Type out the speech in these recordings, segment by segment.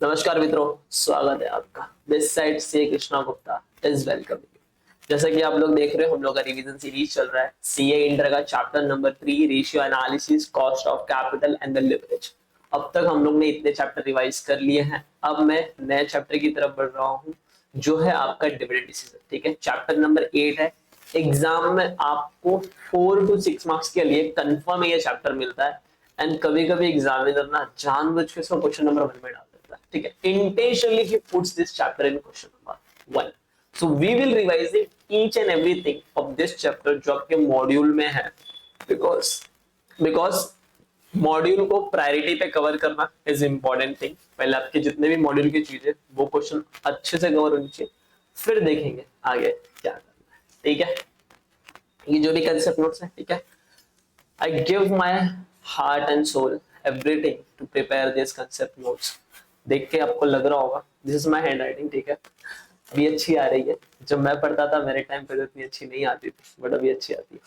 नमस्कार मित्रों, स्वागत है आपका। दिस साइड से कृष्णा गुप्ता इज वेलकम। जैसा कि आप लोग देख रहे हो, हम लोग का रिवीजन सीरीज चल रहा है सीए इंटर का chapter number 3, ratio analysis, cost of capital and the leverage. अब तक हम लोग ने इतने चैप्टर रिवाइज कर लिए हैं। अब मैं नए चैप्टर की तरफ बढ़ रहा हूँ, जो है आपका डिविडेंड डिसीजन। ठीक है, चैप्टर नंबर 8 है। एग्जाम में आपको 4 to 6 मार्क्स के लिए कंफर्म ये चैप्टर मिलता है। एंड कभी कभी एग्जामिनर ना जानबूझ के इसको क्वेश्चन नंबर 1 में डाल देता है। ठीक है, intentionally he puts this chapter in question number 1. So we will revise it each and everything of this chapter जो आपके मॉड्यूल में है, बिकॉज मॉड्यूल को प्रायोरिटी पे कवर करना इज इंपॉर्टेंट थिंग। पहले आपके जितने भी मॉड्यूल की चीजें वो क्वेश्चन अच्छे से कवर होनी चाहिए, फिर देखेंगे आगे क्या करना है। ठीक है, ये जो भी कंसेप्ट नोट्स है, ठीक है, I give my heart and soul everything to prepare this concept notes. देख के आपको लग रहा होगा this is my hand writing. ठीक है, अभी अच्छी आ रही है। जब मैं पढ़ता था मेरे टाइम पे तो इतनी अच्छी नहीं आती थी, बट अभी अच्छी आती है।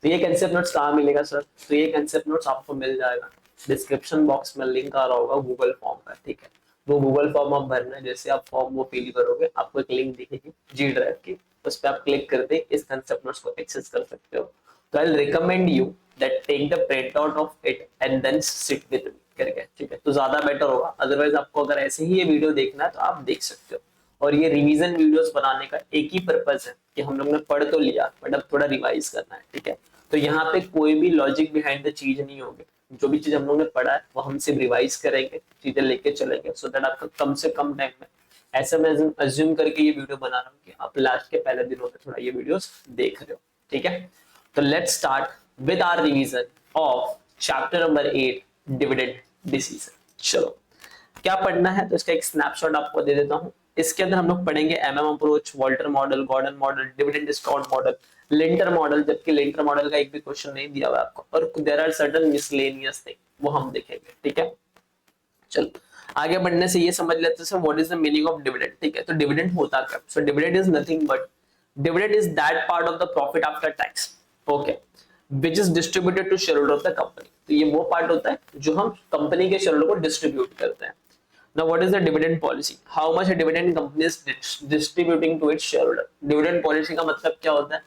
तो ये कंसेप्ट नोट्स कहाँ मिलेगा सर? तो ये कंसेप्ट नोट्स आपको मिल जाएगा डिस्क्रिप्शन बॉक्स में, लिंक आ रहा होगा गूगल फॉर्म का। ठीक है, वो गूगल फॉर्म आप भरना है। जैसे आप फॉर्म वो फिल करोगे, आपको एक लिंक दिखेगी जी ड्राइव की, उस पर आप क्लिक करते इस कंसेप्ट नोट्स को एक्सेस कर सकते हो। तो I recommend you that take the print out of it and then sit with me करके। ठीक है, तो ज्यादा बेटर होगा। अदरवाइज आपको अगर ऐसे ही ये वीडियो देखना है तो आप देख सकते हो। और ये रिवीजन वीडियोस बनाने का एक ही पर्पस है कि हम लोग ने पढ़ तो लिया, बट अब थोड़ा रिवाइज करना है। ठीक है, तो यहाँ पे कोई भी लॉजिक बिहाइंड द चीज नहीं होगी। जो भी चीज हम लोग ने पढ़ा है वो हम सिर्फ रिवाइज करेंगे, चीजें लेके चलेंगे, सो दैट आपका कम से कम टाइम में, ऐसा मैं अज्यूम करके ये वीडियो बना रहा हूँ कि आप लास्ट के पहले दिनों में थोड़ा ये वीडियोस देख रहे हो। ठीक है, तो let's start with our revision of chapter number 8, dividend decision. चलो, क्या पढ़ना है तो इसका एक स्नैपशॉट आपको दे देता हूं। इसके अंदर हम लोग पढ़ेंगे MM approach, Walter model, Gordon model, dividend discount model, Lintner model, जबकि लिंटर मॉडल का एक भी क्वेश्चन नहीं दिया हुआ आपको, और there are certain miscellaneous thing, वो हम देखेंगे। ठीक है, चलो आगे बढ़ने से ये समझ लेते हैं what is the meaning of dividend. ठीक है, तो डिविडेंड होता क्या? So dividend is nothing but, dividend is that part of the profit after tax, okay, which is distributed to shareholder of the company. तो ये वो part होता है जो हम कंपनी के शेयर होल्डर को डिस्ट्रीब्यूट करते हैं। Now, what is the dividend policy? How much a dividend company is distributing to its shareholder? Dividend policy का मतलब क्या होता है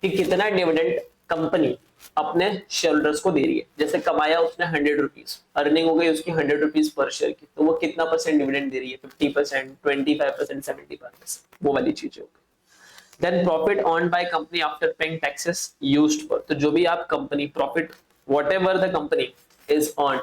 कि कितना डिविडेंड कंपनी अपने शेयर होल्डर्स को दे रही है। जैसे कमाया उसने 100 रुपीज, अर्निंग हो गई उसकी 100 रुपीज पर शेयर की, तो वो कितना परसेंट डिविडेंड दे रही है? 50%, 25%, 75%, वो वाली चीजें हो गई। Then profit earned by company after paying taxes used for, तो जो भी आप company profit whatever the company is earned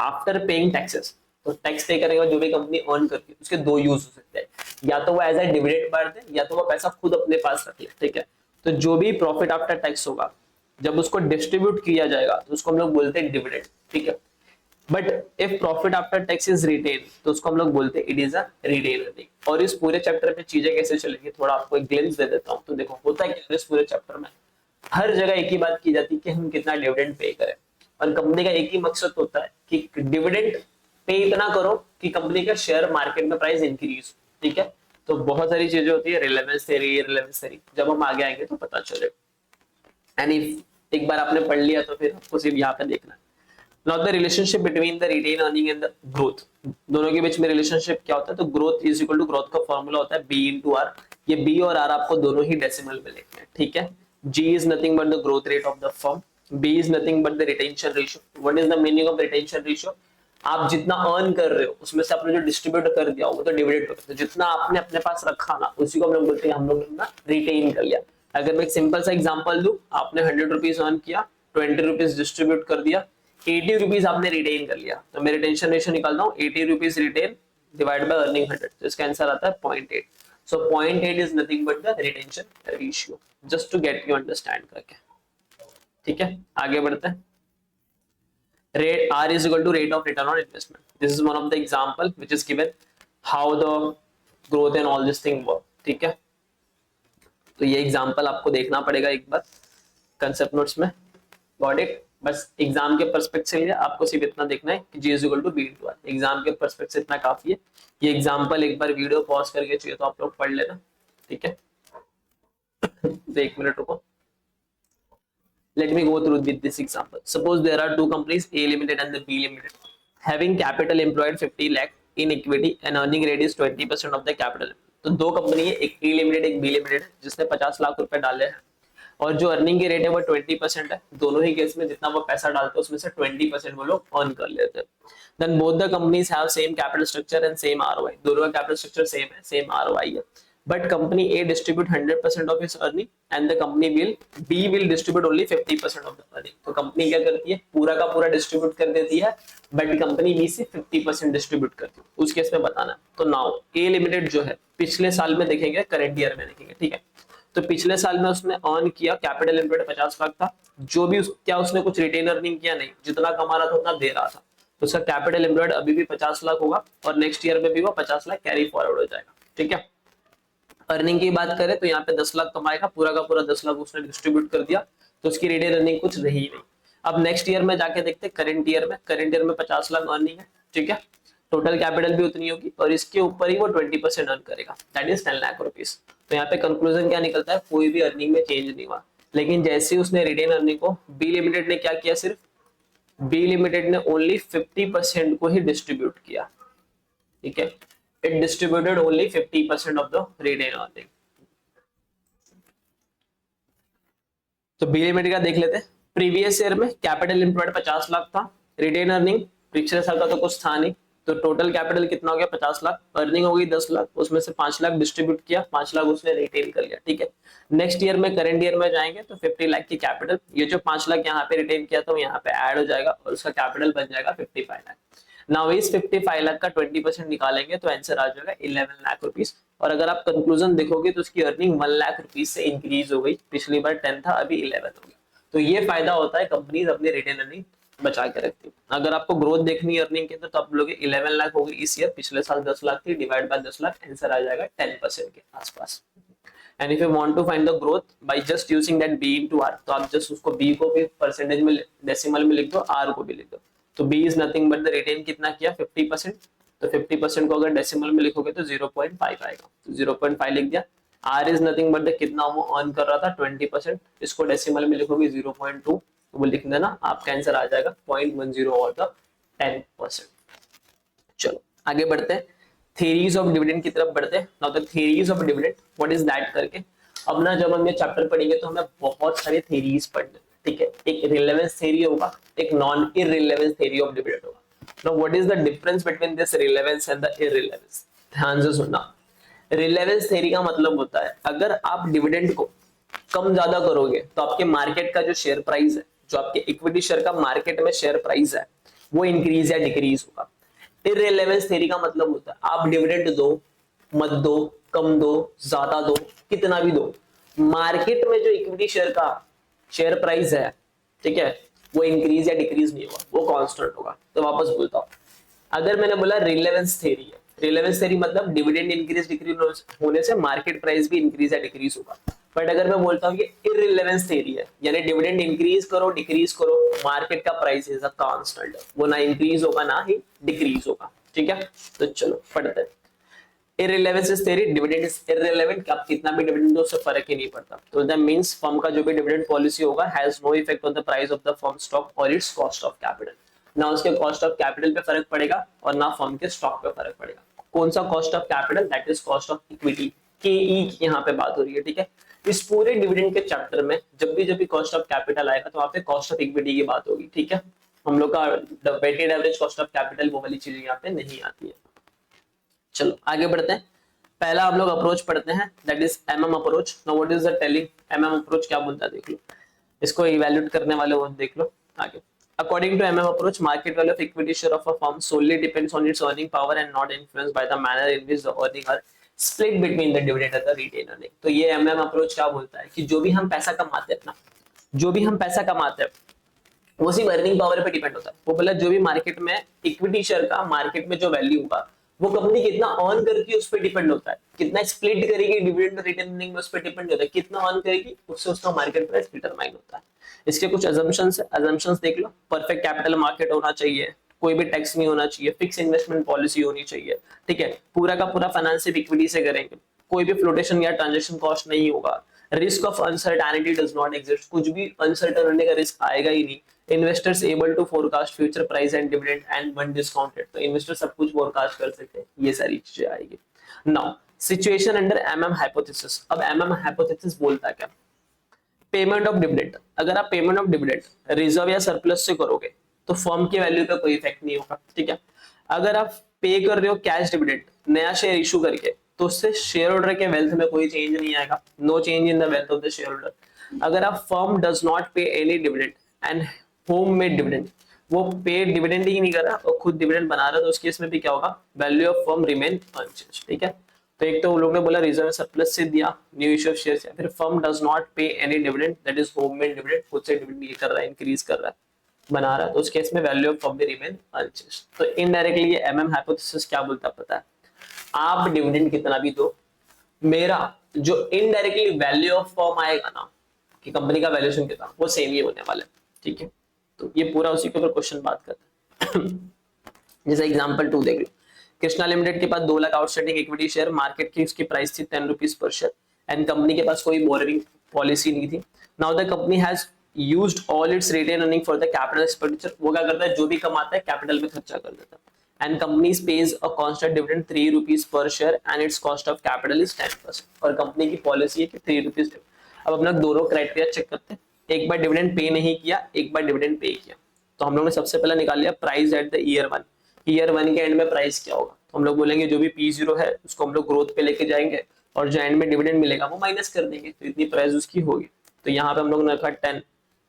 after paying taxes, तो टैक्स पे करेगा जो भी कंपनी अर्न करती है, उसके दो यूज हो सकते हैं। या तो वो एज ए डिविडेंड बांट दे, या तो वो पैसा खुद अपने पास रख ले। ठीक है, तो जो भी प्रॉफिट आफ्टर टैक्स होगा, जब उसको डिस्ट्रीब्यूट किया जाएगा तो उसको हम लोग बोलते हैं डिविडेंड। ठीक है, but if profit after tax is retain, तो उसको हम लोग बोलते हैं it is a retain earning. और इस पूरे चैप्टर में चीजें कैसे चलेंगी, थोड़ा आपको एक ग्लिम्स दे देता हूँ। तो देखो, होता है क्या इस पूरे चैप्टर में, हर जगह एक ही बात की जाती है कि हम कितना डिविडेंड पे करें, और कंपनी का एक ही मकसद होता है कि डिविडेंड पे इतना करो कि कंपनी का शेयर मार्केट में प्राइस इंक्रीज। ठीक है, तो बहुत सारी चीजें होती है, रिलेवेंस थ्योरी, जब हम आगे आएंगे तो पता चलेगा। एंड इफ एक बार आपने पढ़ लिया तो फिर आपको सिर्फ यहाँ पे देखना है। Now the relationship between the retain earning and the growth, दोनों के बीच में रिलेशनशिप क्या होता है? तो growth is equal to, growth का फॉर्मूला होता है बी इंटू आर। ये बी और आर आपको दोनों ही डेसिमल में लिखना है। ठीक है, G is nothing but the growth rate of the firm, B is nothing but the retention ratio. What is the meaning of retention ratio? आप जितना अर्न कर रहे हो उसमें से आपने जो डिस्ट्रीब्यूट कर दिया वो तो डिविडेंड होता है। तो जितना आपने अपने पास रखा ना, उसी को हम लोग बोलते हैं हम लोग ना रिटेन कर लिया। अगर मैं एक सिंपल सा एग्जांपल दूं, आपने 100 रुपीज अर्न किया, 20 रुपीज डिस्ट्रीब्यूट कर दिया, 80 रुपीज आपने रिटेन कर लिया, तो मैं रिटेंशन रेशियो निकालता हूँ 80 rupees retain divide by earning 100, तो इसका आंसर आता है 0.8। So 0.8 is nothing but the retention ratio, just to get you understand करके। ठीक है, आगे बढ़ते हैं। Rate R is equal to rate of return on investment. This is one of the example which is given how the growth and all this thing work. ठीक है, तो ये एग्जांपल आपको देखना पड़ेगा एक बार कंसेप्ट नोट्स में। Got it? बस एग्जाम के पर्सपेक्ट से लिए आपको सिर्फ इतना देखना है कि G is equal to B into R। Exam के पर्सपेक्ट से इतना काफी है। ये एग्जांपल एक बार वीडियो पॉज करके चाहिए तो आप लोग पढ़ लेना। ठीक है, तो एक मिनट रुको। Let me go through with this example. Suppose there are two companies, A Limited and the B Limited, having capital employed 50 lakh in equity and earning rate is 20% of the capital. तो दो company है, एक ए limited एक B limited है, जिसने 50 लाख रुपए डाले हैं और जो अर्निंग की रेट है वो 20% है। दोनों ही केस में जितना वो पैसा डालते हैं उसमें से 20% वो लोग अर्न कर लेते हैं। Then both the companies have same capital structure and same ROI. दोनों का कैपिटल स्ट्रक्चर सेम है, सेम आरओआई है, but company A distribute 100% of its earning and the company B will distribute only 50% of the earning. तो company क्या करती है, पूरा का पूरा डिस्ट्रीब्यूट कर देती है, बट कंपनी बी से 50% डिस्ट्रीब्यूट करती है। उस केस में बताना। तो नाउ ए लिमिटेड जो है पिछले साल में देखेंगे, करंट ईयर में देखेंगे, ठीक है। तो पिछले साल में उसने अर्न किया, कैपिटल एम्प्लॉयड 50 लाख था, जो भी क्या उसने कुछ रिटेन अर्निंग किया, नहीं, जितना कमा रहा था उतना दे रहा था। तो उसका कैपिटल एम्प्लॉयड अभी भी 50 लाख होगा और नेक्स्ट ईयर में भी वो 50 लाख कैरी फॉरवर्ड हो जाएगा, ठीक है। अर्निंग की बात करें तो यहाँ पे 10 लाख कमाएगा, पूरा का पूरा 10 लाख उसने डिस्ट्रीब्यूट कर दिया, तो उसकी रिटेन अर्निंग कुछ रही नहीं। अब नेक्स्ट ईयर में जाके देखते, करंट ईयर में 50 लाख अर्निंग है, ठीक है, टोटल कैपिटल भी उतनी होगी और इसके ऊपर ही वो 20% अर्न करेगा, दैट इज 10 लाख रुपीस। तो यहाँ पे कंक्लूजन क्या निकलता है, कोई भी अर्निंग में चेंज नहीं हुआ। लेकिन जैसे उसने रिटेन अर्निंग को, बी लिमिटेड ने क्या किया, सिर्फ बी लिमिटेड ने ओनली 50% को ही डिस्ट्रीब्यूट किया, ठीक है, it distributed only 50% of the retain earning. तो बी लिमिटेड का देख लेते हैं। प्रीवियस ईयर में कैपिटल एम्प्लॉयड 50 लाख था, रिटेन अर्निंग पिछले साल का तो कुछ था नहीं, तो टोटल कैपिटल कितना हो गया, 50 लाख, अर्निंग हो गई 10 लाख, उसमें से 5 लाख डिस्ट्रीब्यूट किया, 5 लाख उसने रिटेन कर लिया, ठीक है। नेक्स्ट ईयर में, करंट ईयर में जाएंगे तो 50 लाख की कैपिटल, ये जो 5 लाख यहाँ पे रिटेन किया था वो यहाँ पे ऐड हो जाएगा और उसका कैपिटल बन जाएगा 55 लाख। नाउ इस 55 लाख का 20% निकालेंगे तो आंसर आ जाएगा 11 लाख रुपीस। और अगर आप कंक्लूजन देखोगे तो उसकी अर्निंग 1 लाख रुपीस से इंक्रीज हो गई, पिछली बार 10 था, अभी 11 हो गया। तो ये फायदा होता है, कंपनीज अपनी रिटेन अर्निंग बचा के रखती है। अगर आपको ग्रोथ देखनी है अर्निंग के अंदर तो आप लोग 11 लाख हो गई इस ईयर, पिछले साल 10 लाख थी, डिवाइड बाय 10 लाख, आंसर आ जाएगा 10% के आसपास। And if you want to find the growth by just using that B into R, तो आप जस्ट उसको बी को भी परसेंटेज में, डेसिमल में लिख दो, आर को भी लिख दो। तो B is nothing but the retain कितना किया, 50%, तो 50% को अगर डेसिमल में लिखोगे तो 0.5 आएगा, तो 0.5 लिख दिया। R is nothing but the कितना वो अर्न कर रहा था, 20%, इसको डेसिमल में लिखोगे 0.2, वो लिख देना, आपका आंसर आ जाएगा 0.10 और द 10%। चलो आगे बढ़ते हैं, थ्योरीज ऑफ डिविडेंड की तरफ बढ़ते हैं। Now the theories of dividend, what is that करके। अब ना जब हम ये चैप्टर पढ़ेंगे तो हमें बहुत सारे थ्योरीज पढ़ने, ठीक है। एक रिलेवेंस थ्योरी होगा, एक non irrelevance theory of dividend होगा। Now what is the difference between this relevance and the irrelevance, ध्यान से सुनना। रिलेवेंस थ्योरी का मतलब होता है, अगर आप डिविडेंड को कम ज्यादा करोगे तो आपके मार्केट का जो शेयर प्राइस है, जो आपके इक्विटी शेयर का मार्केट में शेयर प्राइस है, वो इंक्रीज या डिक्रीज होगा। इररिलेवेंस थ्योरी का मतलब होता है, आप डिविडेंड दो, मत दो, कम दो, ज्यादा दो, कितना भी दो, मार्केट में जो इक्विटी शेयर का शेयर प्राइस है, ठीक है, वो इंक्रीज या डिक्रीज नहीं होगा, वो कांस्टेंट होगा। तो वापस बोलता हूं, अगर मैंने बोला रिलेवेंस थ्योरी है, रिलेवेंस थ्योरी मतलब डिविडेंड इंक्रीज डिक्रीज होने से मार्केट प्राइस भी इंक्रीज या डिक्रीज होगा। बट अगर मैं बोलता हूँ कि इररिलेवेंस थ्योरी है, यानी डिविडेंड इंक्रीज करो डिक्रीज करो, मार्केट का प्राइस इज अ कांस्टेंट, वो ना इंक्रीज होगा ना ही डिक्रीज होगा, ठीक है। तो चलो पढ़ते हैं। इररिलेवेंस थ्योरी, डिविडेंड इज इररिलेवेंट, आप कितना भी डिविडेंड दो उससे फर्क ही नहीं पड़ता। तो दैट मींस फर्म का जो भी डिविडेंड पॉलिसी होगा has no effect on the price of the firm stock और इट्स कॉस्ट ऑफ कैपिटल। ना उसके कॉस्ट ऑफ कैपिटल पे फर्क पड़ेगा और ना फर्म के स्टॉक पे फर्क पड़ेगा। कौन सा cost of capital, that is cost of equity, केई की यहाँ पे बात हो रही है, ठीक है। इस पूरे डिविडेंड के चैप्टर में जब भी कॉस्ट ऑफ कैपिटल आएगा तो वहां पे कॉस्ट ऑफ इक्विटी की बात होगी, ठीक है। हम लोग का weighted average cost of capital वो वाली चीजें यहाँ पे नहीं आती है। चलो आगे बढ़ते हैं। पहला हम लोग अप्रोच पढ़ते हैं, that is MM approach. Now what is the telling, MM approach क्या बोलता है देख लो, इसको इवैल्यूएट करने वाले वो देख लो आगे। According to MM approach, market value of equity share of a firm solely depends on its earning power and not influenced by the manner in which the earnings are split between the dividend and the retained earning। तो ये MM approach क्या बोलता है कि जो भी हम पैसा कमाते हैं, अपना जो भी हम पैसा कमाते हैं वो सिर्फ अर्निंग पावर पे डिपेंड होता है। वो बोला जो भी मार्केट में इक्विटी शेयर का मार्केट में जो वैल्यू होगा वो कंपनी कितना अर्न करती है उस पर डिपेंड होता है, कितना स्प्लिट करेगी डिविडेंड रिटर्न अर्निंग में उस पर डिपेंड होता है, कितना अर्न करेगी उससे उसका मार्केट प्राइस डिटरमाइन होता है। इसके कुछ अजम्पशंस है, अजम्पशंस देख लो। परफेक्ट कैपिटल मार्केट होना चाहिए, कोई भी टैक्स नहीं होना चाहिए, फिक्स इन्वेस्टमेंट पॉलिसी होनी चाहिए, ठीक है, पूरा का पूरा फाइनेंस सिर्फ इक्विटी से करेंगे, कोई भी फ्लोटेशन या ट्रांजैक्शन कॉस्ट नहीं होगा, risk of uncertainty does not exist, कुछ भी अनसर्टेन होने का रिस्क आएगा ही नहीं, investors able to forecast future price and dividend and one discounted, तो इन्वेस्टर सब कुछ फोरकास्ट कर सकते हैं, ये सारी चीजें आएगी। Now situation under MM hypothesis. अब एमएम हाइपोथेसिस बोलता क्या, पेमेंट ऑफ डिविडेंड, अगर आप पेमेंट ऑफ डिविडेंड रिजर्व या सरप्लस से करोगे तो फर्म की वैल्यू पे कोई इफेक्ट नहीं होगा, ठीक है। अगर आप पे कर रहे हो कैश डिविडेंड नया शेयर इशू करके, तो उससे शेयर होल्डर के वेल्थ में कोई चेंज नहीं आएगा, no change in the wealth of the shareholder. अगर आप firm does not pay any dividend and homemade dividend, वो पे डिविडेंड ही नहीं कर रहा और खुद डिविडेंड बना रहा, तो उस केस में भी क्या होगा, value of firm remain unchanged, ठीक है। तो एक तो वो लोग ने बोला रिजर्व सरप्लस से दिया न्यू इश्यू ऑफ शेयर्स, फिर firm does not pay any dividend that is home made dividend, खुद से डिविडेंड ये कर रहा है, इंक्रीज कर रहा है, बना रहा है, तो उस केस में वैल्यू ऑफ फर्म भी रिमेन अनचेंज्ड। तो इनडायरेक्टली ये एमएम हाइपोथेसिस क्या बोलता पता है, आप डिविडेंड कितना भी दो, मेरा जो इनडायरेक्टली वैल्यू ऑफ फर्म आएगा ना, कि कंपनी का वैल्यूएशन कितना, वो सेम ही होने वाला है, ठीक है। तो ये पूरा उसी के ऊपर क्वेश्चन बात करता है। जैसे एग्जांपल 2 देख लो, कृष्णा लिमिटेड के पास 2 lakh outstanding equity share, market की उसकी प्राइस थी 10 rupees per share and company के पास कोई बोरिंग पॉलिसी नहीं थी। Now the company has used all its retain earning for the capital expenditure, वो क्या करता है, जो भी कमाता है कैपिटल में खर्चा कर देता है। And company page a constant dividend 3 rupees per share and it's cost of capital is 10%, और कंपनी की पॉलिसी है कि 3 रुपीज। अब अपना दोनों क्राइटेरिया चेक करते हैं, एक बार डिविडेंड पे नहीं किया, एक बार डिविडेंड पे किया। तो हम लोग ने सबसे पहले निकाल लिया price at the year 1, year 1 के एंड में प्राइस क्या होगा, तो हम लोग बोलेंगे जो भी P0 है उसको हम लोग ग्रोथ पे लेके जाएंगे और जो एंड में डिविडेंड मिलेगा वो माइनस कर देंगे, तो इतनी प्राइस उसकी होगी। तो यहाँ पे हम लोग ने रखा 10,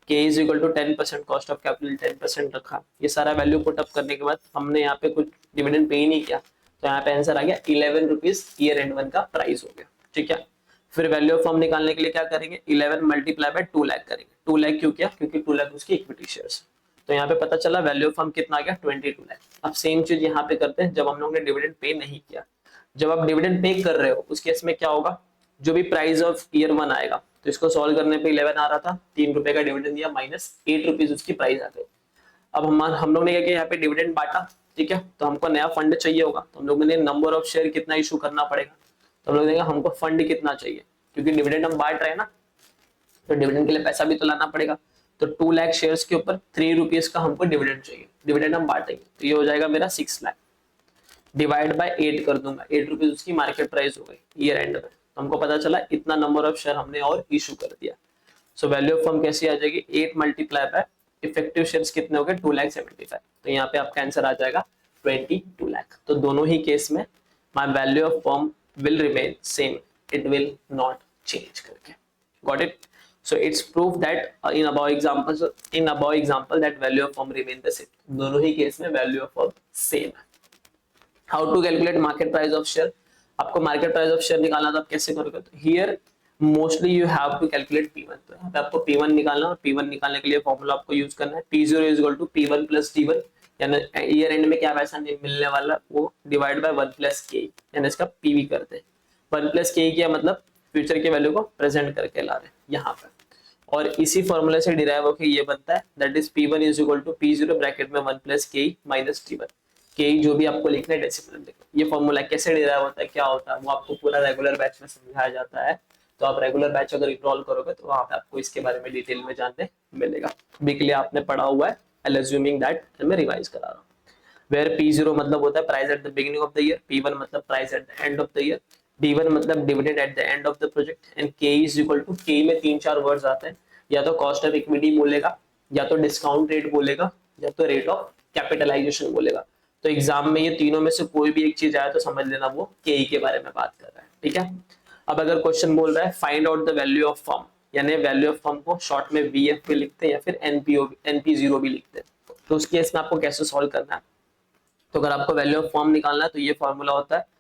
K is equal to 10%, cost of capital 10% रखा। ये सारा वैल्यू पुट अप करने के बाद हमने यहाँ पे कुछ डिविडेंड पे ही नहीं किया, तो यहाँ पे आंसर आ गया 11 रुपीज ईयर एंड 1 का प्राइस हो गया, ठीक है। फिर वैल्यू ऑफ फर्म निकालने के लिए क्या करेंगे, 11 मल्टीप्लाई बाय 2 लाख करेंगे। 2 लाख क्यों किया, क्योंकि 2 लाख उसकी इक्विटी शेयर्स, तो यहाँ पे पता चला वैल्यू ऑफ फर्म कितना आ गया 22 लाख। अब सेम चीज यहाँ पे करते हैं, जब हम लोग ने डिविडेंड पे नहीं किया, जब आप डिविडेंड पे कर रहे हो उस केस में क्या होगा, जो भी प्राइस ऑफ ईयर 1 आएगा, तो इसको सॉल्व करने पे 11 आ रहा था, 3 रुपए का डिविडेंड दिया, माइनस 8 रुपीज उसकी प्राइस आ गई। अब हम लोग ने क्या किया, यहाँ पे डिविडेंड बांटा, ठीक है। तो हमको नया फंड चाहिए होगा, तो हम लोग ने नंबर ऑफ शेयर कितना इशू करना पड़ेगा, तो हम लोग देखेंगे हमको फंड कितना चाहिए, क्योंकि डिविडेंड हम बांट रहे हैं ना, तो डिविडेंड के लिए पैसा भी तो लाना पड़ेगा। तो 2 लाख शेयर्स के ऊपर 3 रुपीज का हमको डिविडेंड चाहिए, डिविडेंड हम बांटेंगे, तो ये हो जाएगा मेरा 6 लाख, डिवाइड बाय 8 कर दूंगा, 8 रुपीज उसकी मार्केट प्राइस हो गई ईयर एंड में। तो हमको पता चला इतना नंबर ऑफ शेयर हमने और इशू कर दिया। सो वैल्यू ऑफ फर्म कैसी आ जाएगी, 8 मल्टीप्लाई बाय इफेक्टिव शेयर्स कितने हो गए 2,75,000, तो यहाँ पे आपका आंसर आ जाएगा 22 लाख। तो दोनों ही केस में my value of firm will remain same, it will not change करके, got it. So it's proof that in above example that value of firm remain the same, दोनों ही केस में वैल्यू ऑफ फर्म सेम है। How to calculate market price of share, आपको market price of share निकालना तो आप कैसे करोगे, तो here mostly you have to calculate P1, तो यहाँ पे आपको P1 निकालना, और P1 निकालने के लिए फॉर्मूला आपको यूज करना है, P0 is equal to P1 plus T1, यानी ईयर एंड में क्या पैसा मिलने वाला वो डिवाइड बाय 1 प्लस K, यानी इसका PV करते हैं। 1 प्लस K किया मतलब फ्यूचर की वैल्यू को प्रेजेंट करके ला रहे हैं यहाँ पे, और इसी फॉर्मूले से डिराइव होकर ये बनता है, that is P1 is equal to P0 bracket में 1 plus K minus T1, K जो भी आपको लिखना है डेसिमल में लिखना। ये फॉर्मूला कैसे डिराइव होता है, क्या होता है, वो आपको पूरा रेगुलर बैच में समझाया जाता है, तो आप रेगुलर बैच अगर इनरोल करोगे तो वहां पे आपको इसके बारे में डिटेल में जानने मिलेगा। वीकली आपने पढ़ा हुआ है, आई एज्यूमिंग दैट मैं रिवाइज करा रहा हूँ। वेयर P0 मतलब होता है price at the beginning of the year, P1 मतलब price at the end of the year, D1 मतलब dividend at the end of the project, and K is equal to, K में 3-4 words आते हैं, या तो कॉस्ट ऑफ इक्विटी बोलेगा, या तो डिस्काउंट रेट बोलेगा, या तो रेट ऑफ कैपिटलाइजेशन बोलेगा। तो एग्जाम में ये तीनों में से कोई भी एक चीज आया तो समझ लेना वो के के बारे में बात कर रहा है, ठीक है। अब अगर क्वेश्चन बोल रहा है find out the value of firm, यानी वैल्यू ऑफ फर्म को शॉर्ट में VF भी लिखते हैं या फिर NP0 भी लिखते हैं, तो उस केस में आपको कैसे सॉल्व करना है, तो अगर आपको वैल्यू ऑफ फर्म निकालना है तो ये फॉर्मूला होता है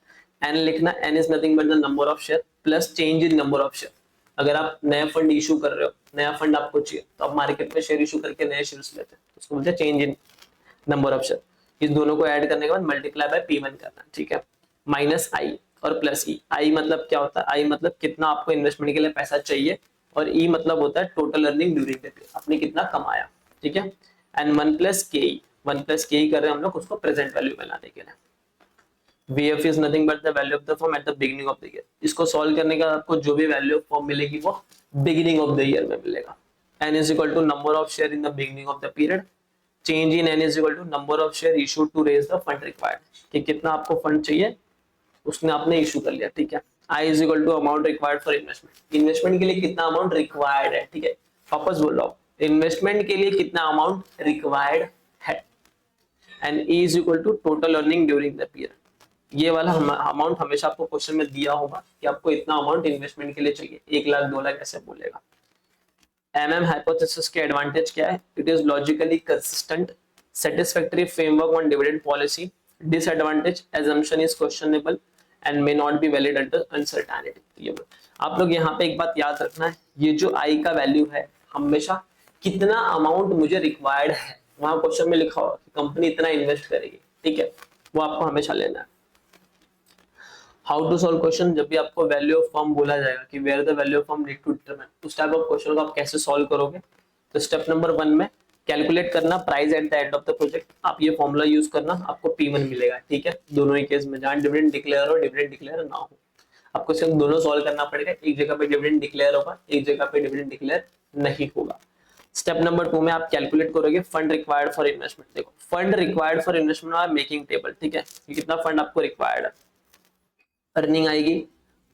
n लिखना, n is nothing but the number of share plus change in number of share. अगर आप नया फंड इशू कर रहे हो, नया फंड आपको चाहिए, तो आप मार्केट में शेयर इशू करके नए शेयर्स लेते हैं, तो उसको बोलते हैं change in number of share. इस दोनों को ऐड करने के बाद मल्टीप्लाई बाय P1 करना, ठीक है, माइनस I और प्लस E। I मतलब क्या होता है, I मतलब कितना आपको इन्वेस्टमेंट के लिए पैसा चाहिए, और E मतलब होता है total earning during the period, आपने कितना कमाया, ठीक है। And 1 plus K, 1 plus K कर रहे हैं हम लोग उसको प्रेजेंट वैल्यू में लाने के लिए। VF is nothing but the value of the firm at the beginning of the year। इसको सॉल्व करने का आपको जो भी वैल्यू ऑफ फर्म मिलेगी वो बिगिनिंग ऑफ द ईयर में मिलेगा, n is equal to number of share in the beginning of the period, change in n is equal to number of share issued to raise the fund required, कि कितना आपको fund चाहिए उसने आपने issue कर लिया, ठीक है। I is equal to amount required for investment, investment के लिए कितना अमाउंट रिक्वायर्ड है, ठीक है, वापस बोल रहा हूँ, इन्वेस्टमेंट के लिए कितना अमाउंट रिक्वायर्ड है, and E is equal to total earning during the period, ये वाला अमाउंट हमेशा आपको क्वेश्चन में दिया होगा कि आपको इतना अमाउंट इन्वेस्टमेंट के लिए चाहिए, 1 लाख 2 लाख ऐसे बोलेगा। एमएम हाइपोथेसिस के एडवांटेज क्या है, it is logically consistent, satisfactory framework on dividend policy, disadvantage assumption is questionable and may not be valid under uncertainty। ये आप लोग यहाँ पे एक बात याद रखना है, ये जो आई का वैल्यू है हमेशा कितना अमाउंट मुझे रिक्वायर्ड है, वहां क्वेश्चन में लिखा होगा कि कंपनी इतना इन्वेस्ट करेगी, ठीक है, वो आपको हमेशा लेना है। हाउ टू सॉल्व क्वेश्चन, जब भी आपको वैल्यू ऑफ फर्म बोला जाएगा कि where the value of firm need to determine, उस टाइप ऑफ क्वेश्चन को आप कैसे सॉल्व करोगे, तो स्टेप नंबर 1 में कैलकुलेट करना price at the end of the project, आप ये फॉर्मूला यूज करना, आपको P1 मिलेगा, ठीक है, दोनों ही केस में, जहां डिविडेंड डिक्लेयर हो डिविडेंड डिक्लेयर ना हो, आपको सिर्फ दोनों सॉल्व करना पड़ेगा, एक जगह पे डिविडेंड डिक्लेयर होगा, एक जगह पे डिविडेंड डिक्लेयर नहीं होगा। स्टेप नंबर 2 में आप कैलकुलेट करोगे फंड रिक्वायर्ड फॉर इन्वेस्टमेंट, देखो फंड रिक्वायर्ड फॉर इन्वेस्टमेंट और मेकिंग टेबल, ठीक है, कितना फंड आपको रिक्वायर्ड है, अर्निंग आएगी,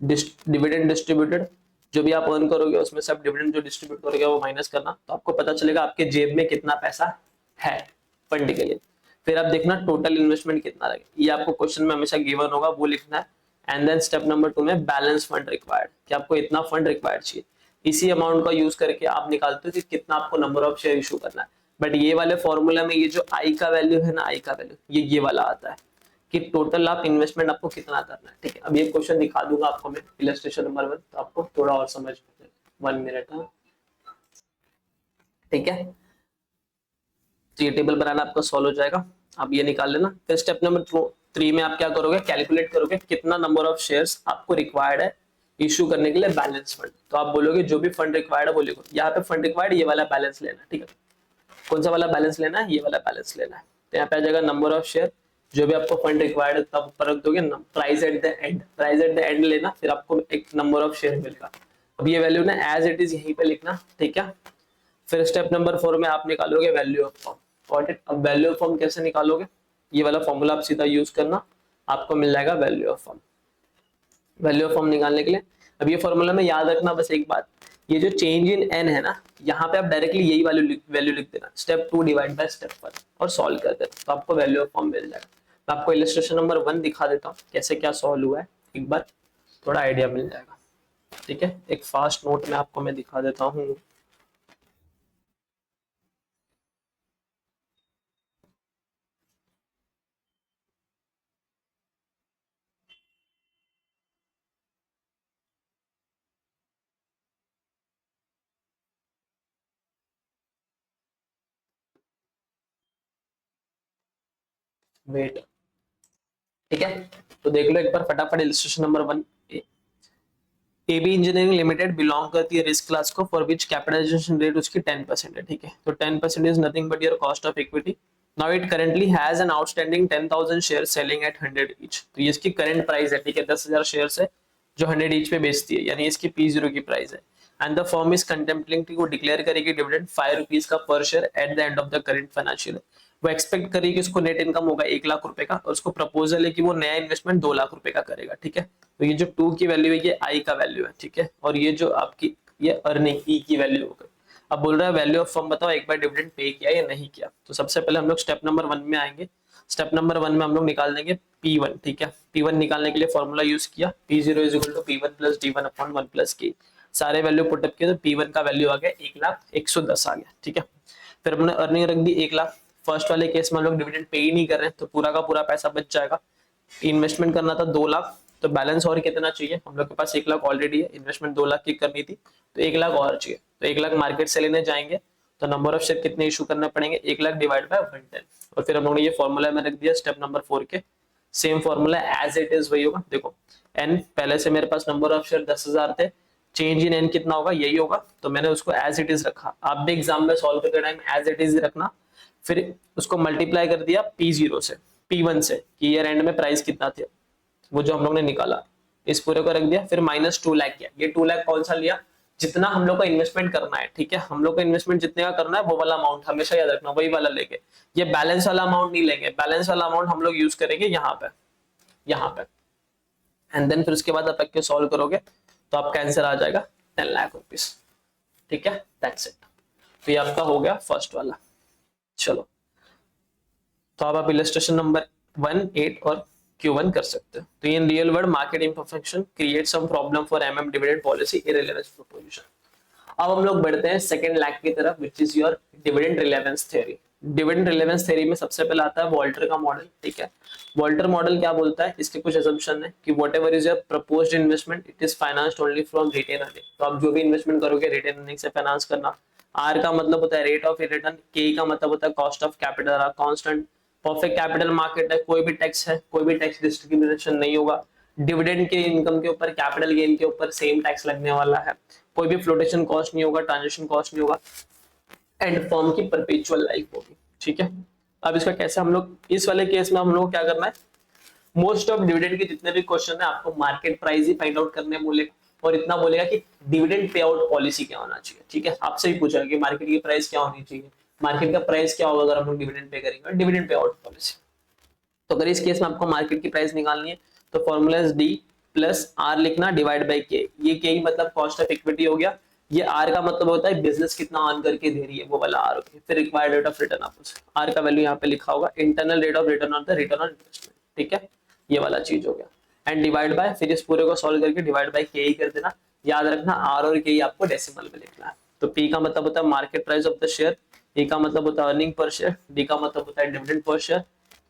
डिविडेंड डिस्ट्रीब्यूटेड, जो भी आप अर्न करोगे उसमें से आप डिविडेंड जो डिस्ट्रीब्यूट करोगे वो माइनस करना, तो आपको पता चलेगा आपके जेब में कितना पैसा है फंड के लिए। फिर आप देखना टोटल इन्वेस्टमेंट कितना लगेगा, ये आपको क्वेश्चन में हमेशा गिवन होगा, वो लिखना है। एंड देन स्टेप नंबर 2 में बैलेंस फंड रिक्वायर्ड, कि आपको इतना फंड रिक्वायर्ड चाहिए, इसी अमाउंट का यूज करके आप निकालते हो कि कितना आपको नंबर ऑफ शेयर इशू करना है। बट ये वाले फॉर्मूला में ये जो आई का वैल्यू है ना, आई का वैल्यू ये वाला आता है कि टोटल आप इन्वेस्टमेंट आपको कितना करना है, ठीक है। अब ये क्वेश्चन दिखा दूंगा आपको मैं, इलस्ट्रेशन नंबर 1, तो आपको थोड़ा और समझ 1 मिनट, ठीक है। तो ये टेबल बनाना आपका सॉल्व हो जाएगा, आप ये निकाल लेना। फिर स्टेप नंबर 3 में आप क्या करोगे, कैलकुलेट करोगे कितना नंबर ऑफ शेयर्स आपको रिक्वायर्ड है इशू करने के लिए बैलेंस फंड, तो आप बोलोगे जो भी फंड रिक्वायर्ड है वो लिखो, यहाँ पे फंड रिक्वायर्ड ये वाला बैलेंस लेना, ठीक है, कौन सा वाला बैलेंस लेना है, ये वाला बैलेंस लेना है। तो यहाँ पे आ जाएगा नंबर ऑफ शेयर, जो भी आपको फंड रिक्वायर्ड है तब ऊपर रख दोगे, price at the and, price at the and लेना, फिर आपको एक नंबर ऑफ शेयर मिलेगा। अब ये वैल्यू ना एज इट इज यहीं पे लिखना, ठीक है। फिर स्टेप नंबर 4 में आप निकालोगे value of firm, got it. अब वैल्यू ऑफ फर्म कैसे निकालोगे, ये वाला फॉर्मूला आप सीधा यूज करना, आपको मिल जाएगा value of firm. Value of firm निकालने के लिए अब ये फॉर्मूला में याद रखना बस एक बात, ये जो चेंज इन एन है ना, यहाँ पे आप डायरेक्टली यही वैल्यू लिख देना, स्टेप 2 डिवाइड बाय स्टेप 1 और सॉल्व कर देना, तो आपको वैल्यू ऑफ फर्म मिल जाएगा। मैं आपको इलस्ट्रेशन नंबर 1 दिखा देता हूँ कैसे क्या सॉल्व हुआ है, एक बार थोड़ा आइडिया मिल जाएगा, ठीक है। एक फास्ट नोट में आपको मैं दिखा देता हूँ। वेट, ठीक है, तो देख लो एक बार फटाफट illustration number 1। AB engineering limited belong करती है रिस्क क्लास को, फॉर विच कैपिटलाइजेशन रेट उसकी 10% है, ठीक है, तो 10% is nothing but your cost of equity. Now it currently has an outstanding 10,000 share selling at 100 each, तो ये इसकी करंट प्राइस है, ठीक है, 10,000 शेयर है जो 100 ईच पे बेचती है, यानी इसकी P0 की प्राइस है। एंड द फर्म इज कंटेम्पलिंग को डिक्लेयर करेगी डिविडेंड 5 रुपीज का पर share eight the end of the current financial. वो एक्सपेक्ट करेगी उसको नेट इनकम होगा 1 लाख रुपए का, और उसको प्रपोजल है कि वो नया इन्वेस्टमेंट 2 लाख रुपए का करेगा, ठीक है। तो ये जो 2 की वैल्यू है ये आई का वैल्यू है, ठीक है, और ये जो आपकी ये अर्निंग ई की वैल्यू हो गई। अब बोल रहा है वैल्यू ऑफ फर्म बताओ एक बार डिविडेंड पे किया या नहीं किया, तो सबसे पहले हम लोग स्टेप नंबर 1 में आएंगे। स्टेप नंबर 1 में हम लोग निकाल देंगे P1, ठीक है। P1 निकालने के लिए फॉर्मूला यूज किया, P0 is equal to P1 plus D1 upon 1 plus K, सारे वैल्यू पुटअप किए तो P1 का वैल्यू आ गया 1,01,10 आ गया, ठीक है। फिर हमने अर्निंग रख दी 1 लाख, फर्स्ट वाले केस में हम लोग डिविडेंड पे ही नहीं कर रहे हैं तो पूरा का पूरा पैसा बच जाएगा। इन्वेस्टमेंट करना था 2 लाख, तो बैलेंस और कितना चाहिए, हम लोग के पास 1 लाख ऑलरेडी है, इन्वेस्टमेंट 2 लाख की करनी थी तो 1 लाख और चाहिए, तो 1 लाख मार्केट से लेने जाएंगे तो नंबर ऑफ शेयर कितने इशू करने पड़ेंगे, 1 लाख डिवाइड बाय 110, और फिर हम लोगों ने ये फॉर्मूला में रख दिया स्टेप नंबर 4 के, same formula as it is वही होगा। देखो एन पहले से मेरे पास नंबर ऑफ शेयर 10,000 थे, चेंज इन एन कितना होगा यही होगा, तो मैंने उसको एज इट इज रखा। आप भी एग्जाम में सॉल्व करते टाइम एज इट इज रखना, फिर उसको मल्टीप्लाई कर दिया P0 से P1 से कि ईयर एंड में प्राइस कितना था वो जो हम लोग ने निकाला, इस पूरे को रख दिया, फिर -2 लाख किया। ये 2 लाख कौन सा लिया, जितना हम लोग को इन्वेस्टमेंट करना है, ठीक है, हम लोग को इन्वेस्टमेंट जितने का करना है वो वाला अमाउंट हमेशा याद रखना, वही वाला लेंगे। ये बैलेंस वाला अमाउंट नहीं लेंगे, बैलेंस वाला अमाउंट हम लोग यूज करेंगे यहाँ पे, यहाँ पे। एंड देन फिर उसके बाद आप रख के सॉल्व करोगे तो आपका आंसर आ जाएगा 10 लाख रुपीस, ठीक है, दैट्स इट। तो ये आपका हो गया फर्स्ट वाला। चलो, तो अब आप इलस्ट्रेशन नंबर 1, 8 और Q1 कर सकते हो। तो in real world market imperfection create some problem for MM dividend policy irrelevance proposition. अब हम लोग बढ़ते हैं सेकंड लैक की तरफ, which is your dividend relevance theory. Dividend relevance theory में सबसे पहले आता है वॉल्टर का मॉडल, ठीक है। वॉल्टर मॉडल क्या बोलता है, इसके कुछ असम्पशन है कि whatever is your proposed investment it is financed only from retain earning. तो आप जो भी इन्वेस्टमेंट करोगे रिटेन अर्निंग से फाइनेंस करना। आर का मतलब होता है रेट ऑफ रिटर्न, के का मतलब होता है cost of capital, constant, perfect capital market है, कोई भी टैक्स है, कोई भी टैक्स डिस्क्रिमिनेशन नहीं होगा। डिविडेंड के इनकम के ऊपर, कैपिटल गेन के ऊपर सेम टैक्स लगने वाला है, कोई भी फ्लोटेशन कॉस्ट नहीं होगा, ट्रांजेक्शन कॉस्ट नहीं होगा, एंड फर्म की परपेचुअल लाइफ होगी, ठीक है। अब इसका कैसे हम लोग, इस वाले केस में हम लोग क्या करना है, मोस्ट ऑफ डिविडेंड के जितने भी क्वेश्चन है आपको मार्केट प्राइस ही फाइंड आउट करने बोलेगा, और इतना बोलेगा कि डिविडेंड पे आउट पॉलिसी क्या होना चाहिए, ठीक है। आपसे ही पूछा कि मार्केट की प्राइस क्या होनी चाहिए, मार्केट का प्राइस क्या होगा अगर हम लोग डिविडेंड पे करेंगे, डिविडेंड पे आउट पॉलिसी। तो अगर इस केस में आपको मार्केट की प्राइस निकालनी है तो formula is D plus R लिखना डिवाइड बाई के। ये के ही मतलब कॉस्ट ऑफ इक्विटी हो गया, ये आर का मतलब होता है बिजनेस कितना अर्न करके दे रही है, वो वाला आर होती है। फिर रिक्वायर्ड रेट ऑफ रिटर्न, आप आर का वैल्यू यहाँ पे लिखा होगा, internal rate of return on the return on investment, ठीक है, ये वाला चीज हो गया। एंड डिवाइड बाय, फिर इस पूरे को सॉल्व करके डिवाइड बाय के ही कर देना। याद रखना आर और के ही आपको डेसिमल में लिखना है। तो पी का मतलब होता है market price of the share, A का मतलब होता है अर्निंग पर शेयर, डी का मतलब होता है डिविडेंड पर शेयर,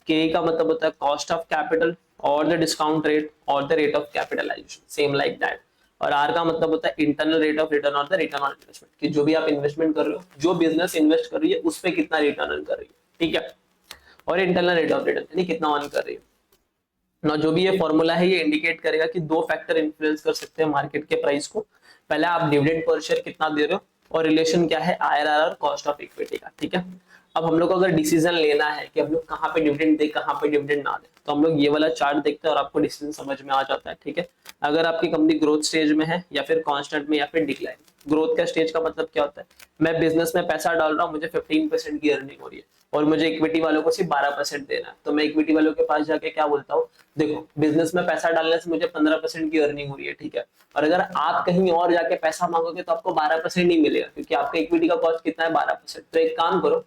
के का मतलब होता है कॉस्ट ऑफ कैपिटल और द डिस्काउंट रेट और the rate of capitalization, same like that. और आर का मतलब होता है इंटरनल रेट ऑफ रिटर्न और द रिटर्न ऑन इन्वेस्टमेंट, कि जो भी आप इन्वेस्टमेंट कर रहे हो, जो बिजनेस इन्वेस्ट कर रही है उस पर कितना रिटर्न अर्न कर रही है, ठीक है। और इंटरनल रेट ऑफ रिटर्न यानी कितना अर्न कर रही है ना। जो भी ये फॉर्मूला है ये इंडिकेट करेगा कि दो फैक्टर इन्फ्लुएंस कर सकते हैं मार्केट के प्राइस को। पहले आप डिविडेंड पर शेयर कितना दे रहे हो, और रिलेशन क्या है आईआरआर और कॉस्ट ऑफ इक्विटी का, ठीक है। अब हम लोग को अगर डिसीजन लेना है कि हम लोग कहाँ पे डिविडेंड दे, कहाँ पे डिविडेंड ना दे, तो हम लोग ये वाला चार्ट देखते हैं और आपको डिसीजन समझ में आ जाता है, ठीक है। अगर आपकी कंपनी ग्रोथ स्टेज में है या फिर कांस्टेंट में या फिर डिक्लाइन। ग्रोथ का स्टेज का मतलब क्या होता है, मैं बिजनेस में पैसा डाल रहा हूँ, मुझे 15% की अर्निंग हो रही है और मुझे इक्विटी वालों को सिर्फ 12% देना है, तो मैं इक्विटी वालों के पास जाके क्या बोलता हूँ, देखो बिजनेस में पैसा डालने से मुझे 15% की अर्निंग हो रही है, ठीक है। और अगर आप कहीं और जाके पैसा मांगोगे तो आपको 12% ही मिलेगा, क्योंकि आपका इक्विटी का कॉस्ट कितना है 12%। तो एक काम करो,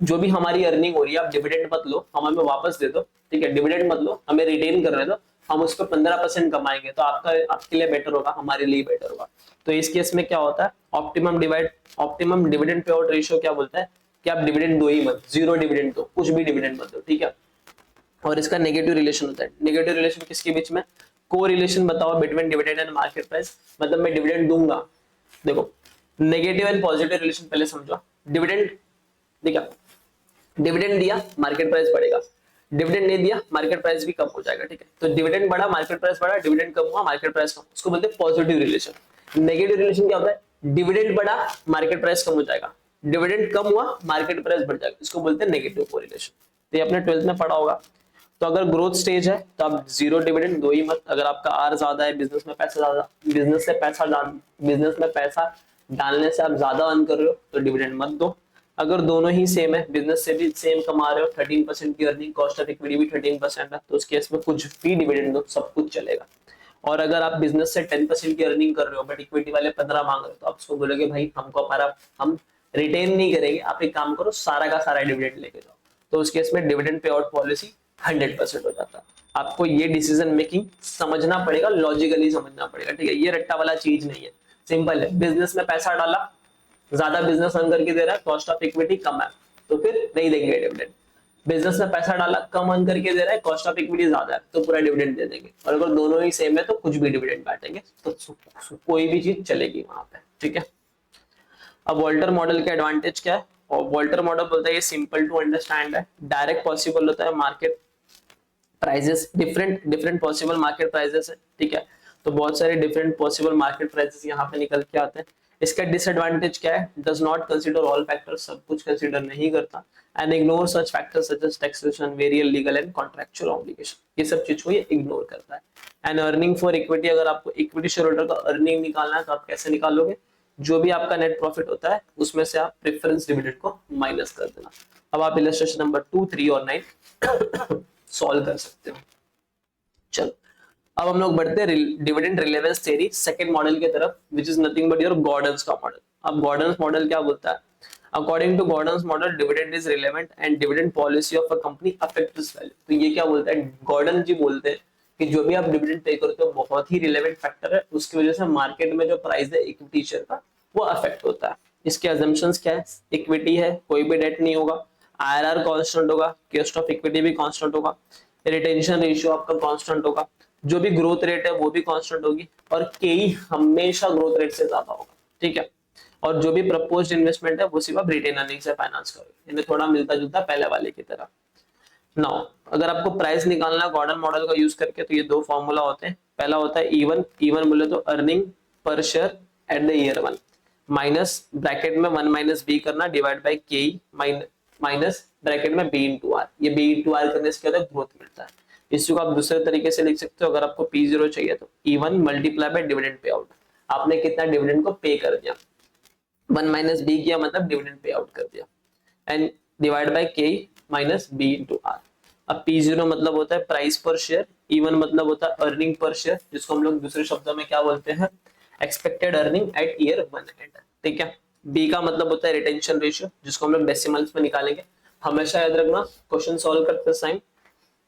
जो भी हमारी अर्निंग हो रही है आप डिविडेंड मत लो, हम हमें वापस दे दो, ठीक है, डिविडेंड मत लो, हमें रिटेन कर रहे दो, हम उस पर 15% कमाएंगे, तो आपका आपके लिए बेटर होगा, हमारे लिए बेटर होगा। तो इस केस में क्या होता है, optimum dividend pay out ratio क्या बोलता है कि आप डिविडेंड दो ही मत, जीरो डिविडेंड दो, कुछ भी डिविडेंड मत दो, ठीक है। और इसका नेगेटिव रिलेशन होता है, नेगेटिव रिलेशन किसके बीच में, को रिलेशन बताओ between dividend and market price. मतलब मैं डिविडेंड दूंगा, देखो नेगेटिव एंड पॉजिटिव रिलेशन पहले समझो। डिविडेंड देखा, डिविडेंड दिया मार्केट प्राइस बढ़ेगा, डिविडेंड नहीं दिया मार्केट प्राइस भी कम हो जाएगा, ठीक है। तो डिविडेंड बढ़ा मार्केट प्राइस बढ़ा, डिविडेंड कम हुआ मार्केट प्राइस कम, उसको बोलते हैं पॉजिटिव रिलेशन। नेगेटिव रिलेशन क्या होता है, डिविडेंड बढ़ा मार्केट प्राइस कम हो जाएगा, डिविडेंड कम हुआ मार्केट प्राइस बढ़ जाएगा, इसको बोलते हैं नेगेटिव कोरिलेशन। तो ये आपने 12th में पढ़ा होगा। तो अगर ग्रोथ स्टेज है तो आप जीरो डिविडेंड दो ही मत। अगर आपका आर ज्यादा है, बिजनेस में पैसा ज्यादा, बिजनेस में पैसा डालने से आप ज्यादा अर्न कर रहे हो तो डिविडेंड मत दो। अगर दोनों ही सेम है, बिजनेस से भी सेम कमा रहे हो, 13% की अर्निंग, कॉस्ट ऑफ इक्विटी भी 13% है, तो उस केस में कुछ भी डिविडेंड दो, सब कुछ चलेगा। और अगर आप बिजनेस से 10% की अर्निंग कर रहे हो बट इक्विटी वाले 15 मांग रहे हो, तो आप उसको बोलोगे भाई हमको हमारा, हम रिटेन नहीं करेंगे, आप एक काम करो सारा का सारा डिविडेंड लेके जाओ। तो उस केस में डिविडेंड पे आउट पॉलिसी 100% हो जाता है। आपको ये डिसीजन मेकिंग समझना पड़ेगा, लॉजिकली समझना पड़ेगा, ठीक है। ये रट्टा वाला चीज नहीं है, सिंपल है। बिजनेस में पैसा डाला, ज्यादा बिजनेस अर्न करके दे रहा है, कॉस्ट ऑफ इक्विटी कम है, तो फिर नहीं देंगे डिविडेंड। बिजनेस में पैसा डाला, कम अर्न करके दे रहा है, कॉस्ट ऑफ इक्विटी ज्यादा है, तो पूरा डिविडेंड दे देंगे। और अगर दोनों ही सेम है तो कुछ भी डिविडेंड बांटेंगे, तो कोई भी चीज चलेगी वहां पे, ठीक है। अब वॉल्टर मॉडल के एडवांटेज क्या है, और वॉल्टर मॉडल बोलता है ये सिंपल टू अंडरस्टैंड है, डायरेक्ट पॉसिबल होता है, market prices different possible market prices है, ठीक है। तो बहुत सारे डिफरेंट पॉसिबल मार्केट प्राइजेस यहाँ पे निकल के आते हैं। इसका डिसएडवांटेज क्या है, does not consider all factors, सब कुछ कंसीडर नहीं करता, and ignore such factors such as taxation, various legal and contractual obligation, ये सब चीज को ये इग्नोर करता है। एंड अर्निंग फॉर इक्विटी, अगर आपको इक्विटी शेयर होल्डर का अर्निंग निकालना है तो आप कैसे निकालोगे, जो भी आपका नेट प्रॉफिट होता है उसमें से आप प्रेफरेंस डिविडेंड को माइनस कर देना। अब आप इलस्ट्रेशन नंबर 2, 3 और 9 सॉल्व कर सकते हो। चलो अब हम लोग बढ़ते हैं dividend relevance theory second model की तरफ, which is nothing but your Gordon's का मॉडल। अब गॉर्डन्स मॉडल क्या बोलता है? According to Gordon's model, dividend is relevant and dividend policy of a company affect this value. तो ये क्या बोलता है? गॉर्डन जी बोलते हैं कि जो भी आप डिविडेंड पे करते हो बहुत ही रिलेवेंट फैक्टर है, उसकी वजह से मार्केट में जो प्राइस है इक्विटी शेयर का वो अफेक्ट होता है। इसके अजम्पशंस क्या है? इक्विटी है, कोई भी डेट नहीं होगा, आईआरआर कांस्टेंट होगा, कॉस्ट ऑफ इक्विटी भी कांस्टेंट होगा, रिटेंशन रेशियो आपका कांस्टेंट होगा, जो भी ग्रोथ रेट है वो भी कांस्टेंट होगी, और केई हमेशा ग्रोथ रेट से ज्यादा होगा। ठीक है, और जो भी प्रपोज्ड इन्वेस्टमेंट है वो सिर्फ आप रिटेन अर्निंग से फाइनेंस करोगे। इनमें थोड़ा मिलता जुलता पहले वाले की तरह। नाउ अगर आपको प्राइस निकालना है गॉर्डन मॉडल का यूज करके, तो ये दो फॉर्मूला होते हैं। पहला होता है ईवन, ईवन बोले तो earning per share at the year 1, minus bracket में 1 माइनस बी करना डिवाइड बाय के माइनस ब्रैकेट में बी इंटू आर। ये बी इंटू आर करने से क्या होता है? ग्रोथ मिलता है। इसी को आप दूसरे तरीके से लिख सकते हो। अगर आपको P0 चाहिए तो E1 multiply by dividend pay out. आपने कितना डिविडेंड को पे कर दिया, 1 माइनस बी किया मतलब डिविडेंड पे आउट कर दिया, एंड डिवाइड बाय के माइनस बी इंटू आर। अब P0 मतलब होता है प्राइस पर शेयर, E1 मतलब होता है अर्निंग पर शेयर, जिसको हम लोग दूसरे शब्दों में क्या बोलते हैं? Expected earning eight year 1 and. ठीक है, बी का मतलब होता है रिटेंशन रेशियो, जिसको हम लोग डेसिमल्स में निकालेंगे। हमेशा याद रखना क्वेश्चन सॉल्व करते टाइम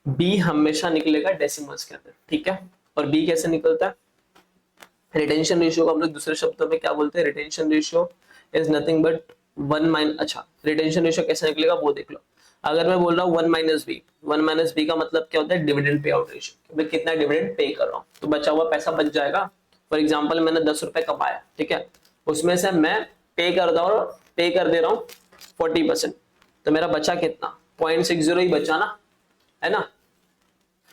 बी हमेशा निकलेगा डेसिमल्स के अंदर। ठीक है, और बी कैसे निकलता है? रिटेंशन रेशियो को हम लोग दूसरे शब्दों में क्या बोलते हैं? Retention ratio is nothing but 1 minus, अच्छा रिटेंशन रेशियो कैसे निकलेगा वो देख लो। अगर मैं बोल रहा हूँ 1 माइनस बी, 1 माइनस बी का मतलब क्या होता है? डिविडेंड पे आउट रेशियो, मैं कितना डिविडेंड पे कर रहा हूँ, तो बचा हुआ पैसा बच जाएगा। फॉर एग्जाम्पल मैंने 10 रुपए कमाया, ठीक है, उसमें से मैं पे कर दे रहा हूँ 40%, तो मेरा बचा कितना? 0.60 ही बचा ना, है ना?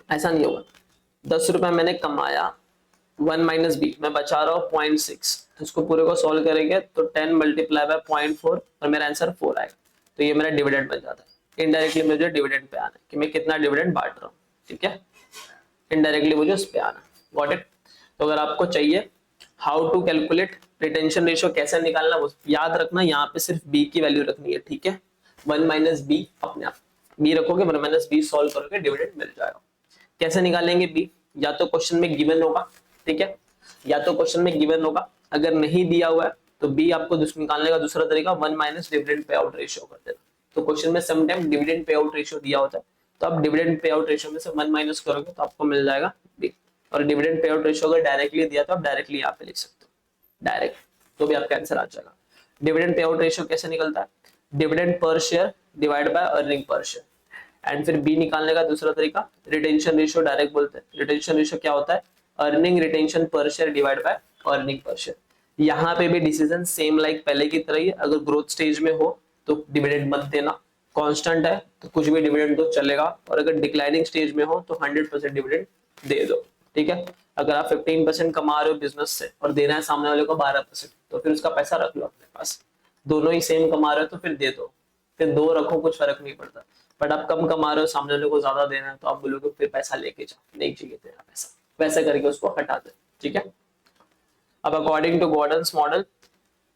ऐसा नहीं होगा। 10 रुपए मैंने कमाया, 1 माइनस बी मैं बचा रहा हूँ 0.6, तो इसको पूरे को सॉल्व करेंगे तो 10 मल्टीप्लाई बाय 0.4 और मेरा आंसर 4 आएगा। तो ये मेरा डिविडेंड बन जाता है। इनडायरेक्टली मुझे डिविडेंड पे आना है कि मैं कितना डिविडेंड बांट रहा हूँ। ठीक है, इनडायरेक्टली मुझे उस पे आना। Got it? तो अगर आपको चाहिए how to calculate retention ratio कैसे निकालना, वो याद रखना, यहाँ पे सिर्फ बी की वैल्यू रखनी है। ठीक है, 1 माइनस बी, अपने आप बी रखोगे, 1 माइनस बी सॉल्व करोगे, डिविडेंड मिल जाएगा। कैसे निकालेंगे बी? या तो क्वेश्चन में गिवन होगा, ठीक है, या तो क्वेश्चन में गिवन होगा, अगर नहीं दिया हुआ है तो बी आपको निकालने का दूसरा तरीका 1 minus dividend pay out ratio कर देना। तो क्वेश्चन में sometime dividend pay out ratio दिया होता है, तो आप डिविडेंड पे आउट रेशियो में से 1 माइनस करोगे तो आपको मिल जाएगा बी। और डिविडेंड पे आउट रेशियो अगर डायरेक्टली दिया तो आप डायरेक्टली यहाँ पे लिख सकते हो, डायरेक्ट, तो भी आपका आंसर आ जाएगा। डिविडेंड पे आउट रेशियो कैसे निकलता है? Dividend per share divide by earning per share. And फिर बी निकालने का दूसरा तरीका रिटेंशन रेशियो डायरेक्ट बोलते हैं। रिटेंशन रेशियो क्या होता है? अर्निंग रिटेंशन पर share divide by earning per share. यहाँ पे भी डिसीजन सेम लाइक पहले की तरह ही है। अगर ग्रोथ स्टेज में हो तो डिविडेंड मत देना, कांस्टेंट है तो कुछ भी डिविडेंड दो चलेगा, और अगर डिक्लाइनिंग स्टेज में हो तो 100% डिविडेंड दे दो। ठीक है, अगर आप 15% कमा रहे हो बिजनेस से और देना है सामने वाले को 12%, तो फिर उसका पैसा रख लो अपने पास। दोनों ही सेम कमा रहे हो तो फिर दे दो, फिर दो रखो, कुछ फर्क नहीं पड़ता। बट आप कम कमा रहे हो, सामने वाले को ज्यादा देना है, तो आप बोलोगे फिर पैसा लेके जाओ, नहीं चाहिए तेरा पैसा, वैसा करके उसको हटा दे। ठीक है, अब अकॉर्डिंग टू गॉर्डन्स मॉडल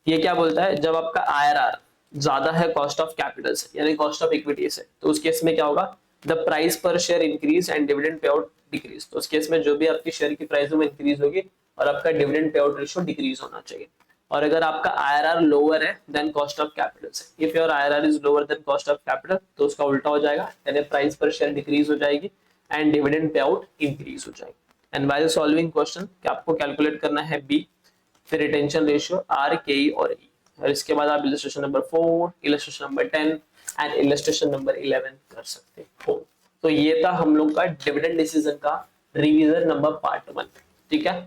ये क्या बोलता है? जब आपका आईआरआर ज्यादा है कॉस्ट ऑफ कैपिटल से, यानी कॉस्ट ऑफ इक्विटी से, तो उस केस में क्या होगा? द प्राइस पर share increase and dividend pay out decrease. तो उस केस में जो भी आपकी शेयर की प्राइस में इंक्रीज होगी और आपका dividend pay out ratio decrease होना चाहिए। और अगर आपका आईआरआर लोअर है देन कॉस्ट ऑफ कैपिटल से, if your IRR is lower than cost of capital, तो उसका उल्टा हो जाएगा, यानी प्राइस पर शेयर डिक्रीज हो जाएगी and dividend pay out increase हो जाएगी। एंड व्हाइल सॉल्विंग क्वेश्चन आपको कैलकुलेट करना है बी, फिर रिटेंशन रेशियो आर, के और ई, और इसके बाद आप illustration number 4, illustration number 10 and illustration number 11 कर सकते हो। तो ये था हम लोग का डिविडेंड डिसीजन का रिवीजन नंबर पार्ट 1। ठीक है,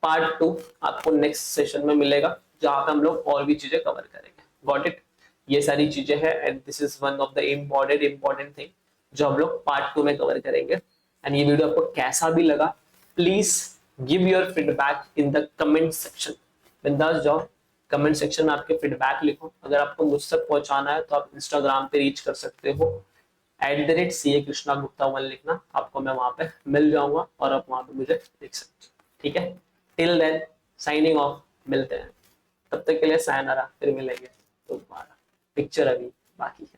पार्ट 2 आपको नेक्स्ट सेशन में मिलेगा, जहां पे हम लोग और भी चीजें कवर करेंगे। Got it? ये सारी चीजें हैं and this is one of the important thing जो हम लोग पार्ट 2 में कवर करेंगे। एंड ये वीडियो आपको कैसा भी लगा, please give your feedback in the comment section. बिंदास जाओ कमेंट सेक्शन में आपके फीडबैक लिखो। अगर आपको मुझ तक पहुंचाना है तो आप इंस्टाग्राम पे रीच कर सकते हो, @CA कृष्णा गुप्ता 1 लिखना, आपको मैं वहां पे मिल जाऊंगा और आप वहां पे मुझे लिख सकते हो। ठीक है, टिल देन साइनिंग ऑफ, मिलते हैं। तब तक के लिए सायनारा, फिर मिलेंगे दोबारा। पिक्चर अभी बाकी है।